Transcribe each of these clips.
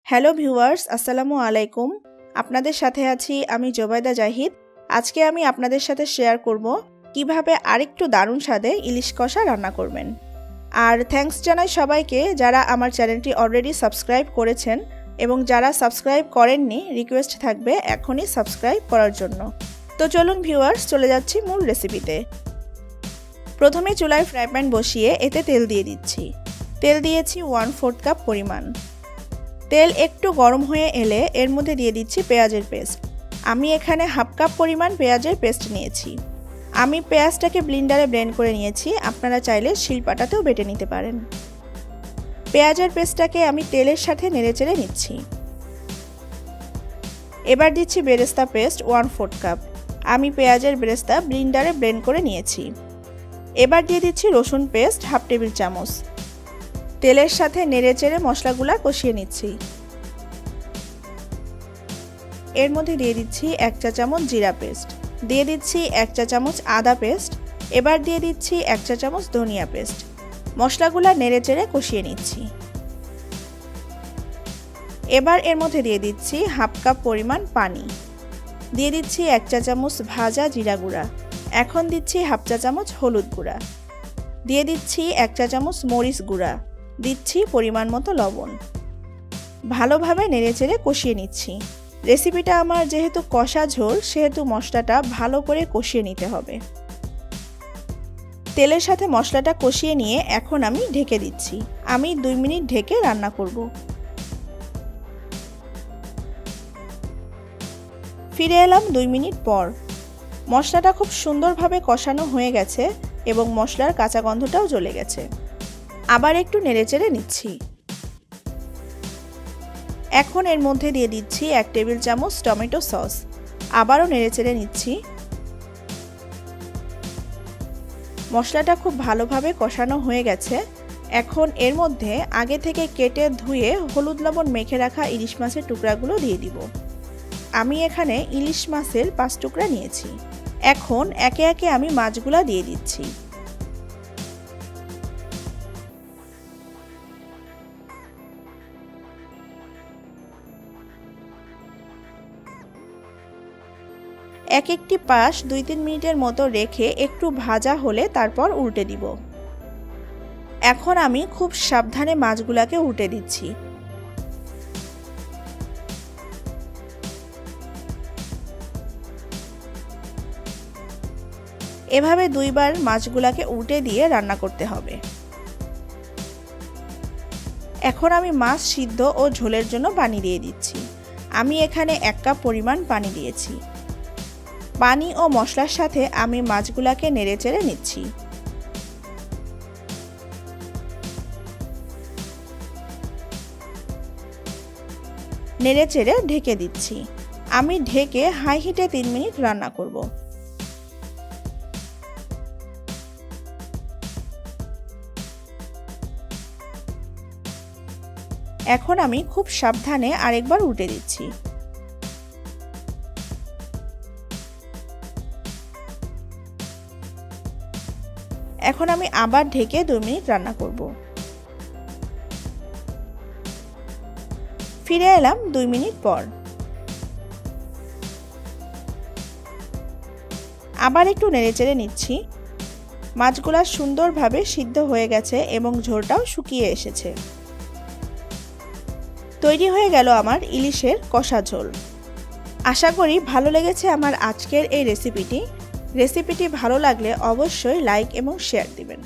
Hello viewers, আসসালামু আলাইকুম। আপনাদের সাথে আছি আমি জোবাইদা জাহিদ। আজকে আমি আপনাদের সাথে শেয়ার করব কিভাবে আরেকটু দারুণ স্বাদে ইলিশ কষা রান্না করবেন। আর থ্যাঙ্কস জানাই সবাইকে যারা আমার চ্যানেলটি অলরেডি সাবস্ক্রাইব করেছেন, এবং যারা সাবস্ক্রাইব করেননি রিকোয়েস্ট থাকবে এখনই সাবস্ক্রাইব করার জন্য। তো চলুন ভিউয়ার্স, চলে যাচ্ছি মূল রেসিপিতে। প্রথমে চুলায় ফ্রাই প্যান বসিয়ে এতে তেল দিয়ে দিচ্ছি। তেল দিয়েছি 1/4 কাপ পরিমাণ। তেল একটু গরম হয়ে এলে এর মধ্যে দিয়ে দিচ্ছি পেঁয়াজের পেস্ট। আমি এখানে 1/2 কাপ পরিমাণ পেঁয়াজের পেস্ট নিয়েছি। আমি পেঁয়াজটাকে ব্লেন্ডারে ব্লেন্ড করে নিয়েছি, আপনারা চাইলে শিলপাটাতেও বেটে নিতে পারেন। পেঁয়াজের পেস্টটাকে আমি তেলের সাথে নেড়েচেড়ে নিচ্ছি। এবার দিচ্ছি বেরেস্তা পেস্ট 1/4 কাপ। আমি পেঁয়াজের বেরেস্তা ব্লেন্ডারে ব্লেন্ড করে নিয়েছি। এবার দিয়ে দিচ্ছি রসুন পেস্ট 1/2 টেবিল চামচ। তেলের সাথে নেড়েচেড়ে মশলাগুলো কষিয়ে নিচ্ছি। এর মধ্যে দিয়ে দিচ্ছি 1 চা চামচ জিরা পেস্ট, দিয়ে দিচ্ছি 1 চা চামচ আদা পেস্ট, এবার দিয়ে দিচ্ছি 1 চা চামচ ধনিয়া পেস্ট। মশলাগুলো নেড়েচেড়ে কষিয়ে নিচ্ছি। এবার এর মধ্যে দিয়ে দিচ্ছি 1/2 কাপ পরিমাণ পানি, দিয়ে দিচ্ছি 1 চা চামচ ভাজা জিরা গুঁড়া, এখন দিচ্ছি 1/2 চা চামচ হলুদ গুঁড়া, দিয়ে দিচ্ছি 1 চা চামচ মরিচ গুঁড়া, দিচ্ছি পরিমাণ মতো লবণ। ভালোভাবে নেড়েচেড়ে কষিয়ে নিচ্ছি। রেসিপিটা আমার যেহেতু কষা ঝোল, সেহেতু মশলাটা ভালো করে কষিয়ে নিতে হবে। তেলের সাথে মশলাটা কষিয়ে নিয়ে এখন আমি ঢেকে দিচ্ছি। আমি 2 মিনিট ঢেকে রান্না করব। ফিরে এলাম 2 মিনিট পর। মশলাটা খুব সুন্দরভাবে কষানো হয়ে গেছে এবং মশলার কাঁচা গন্ধটাও চলে গেছে। আবার একটু নেড়েচেড়ে নিচ্ছি। এখন এর মধ্যে দিয়ে দিচ্ছি 1 টেবিল চামচ টমেটো সস। আবারও নেড়েচেড়ে নিচ্ছি। মশলাটা খুব ভালোভাবে কষানো হয়ে গেছে। এখন এর মধ্যে আগে থেকে কেটে ধুয়ে হলুদ লবণ মেখে রাখা ইলিশ মাছের টুকরাগুলো দিয়ে দিব। আমি এখানে ইলিশ মাছের 5 টুকরা নিয়েছি। এখন একে একে আমি মাছগুলো দিয়ে দিচ্ছি। এক একটি পাশ 2-3 মিনিটের মতো রেখে একটু ভাজা হলে তারপর উল্টে দিব। এখন আমি খুব সাবধানে মাছগুলোকে উল্টে দিচ্ছি। এভাবে 2 বার মাছগুলোকে উল্টে দিয়ে রান্না করতে হবে। এখন আমি মাছ সিদ্ধ ও ঝোলের জন্য পানি দিয়ে দিচ্ছি। আমি এখানে 1 কাপ পরিমাণ পানি দিয়েছি। পানি ও মশলার সাথে আমি মাছগুলোকে নেড়েচেড়ে নিচ্ছি। নেড়েচেড়ে ঢেকে দিচ্ছি। আমি ঢেকে হাই হিটে 3 মিনিট রান্না করব। এখন আমি খুব সাবধানে আরেকবার উল্টে দিচ্ছি। এখন আমি আবার ঢেকে 2 মিনিট রান্না করব। ফিরে এলাম 2 মিনিট পর। আবার একটু নেড়েচেড়ে নিচ্ছি। মাছগুলো সুন্দরভাবে সিদ্ধ হয়ে গেছে এবং ঝোলটাও শুকিয়ে এসেছে। তৈরি হয়ে গেল আমার ইলিশের কষা ঝোল। আশা করি ভালো লেগেছে আমার আজকের এই রেসিপিটি ভালো লাগলে অবশ্যই লাইক এবং শেয়ার দিবেন।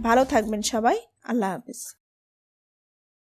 ভালো থাকবেন সবাই। আল্লাহ হাফেজ।